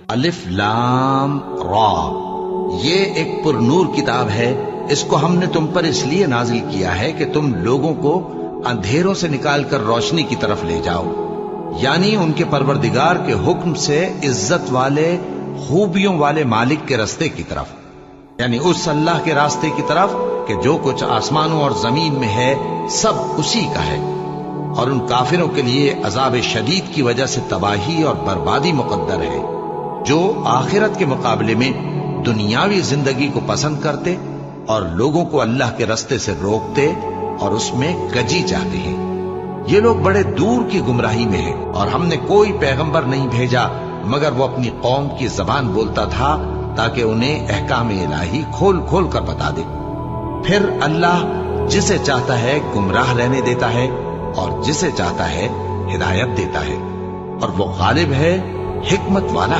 अलिफ लाम रा, ये एक पुरनूर किताब है। इसको हमने तुम पर इसलिए नाजिल किया है कि तुम लोगों को अंधेरों से निकालकर रोशनी की तरफ ले जाओ, यानी उनके परवरदिगार के हुक्म से इज्जत वाले खूबियों वाले मालिक के रास्ते की तरफ, यानी उस अल्लाह के रास्ते की तरफ कि जो कुछ आसमानों और जमीन में है सब उसी का है। और उन काफिरों के लिए अजाब शदीद की वजह से तबाही और बर्बादी मुकद्दर है, जो आखिरत के मुकाबले में दुनियावी जिंदगी को पसंद करते और लोगों को अल्लाह के रास्ते से रोकते और उसमें कजी चाहते हैं। ये लोग बड़े दूर की गुमराही में हैं और हमने कोई पैगंबर नहीं भेजा मगर वो अपनी कौम की जबान बोलता था ताकि उन्हें अहकाम इलाही खोल खोल कर बता दे। फिर अल्लाह जिसे चाहता है गुमराह रहने देता है और जिसे चाहता है हिदायत देता है, और वो गालिब है, हिकमत वाला है।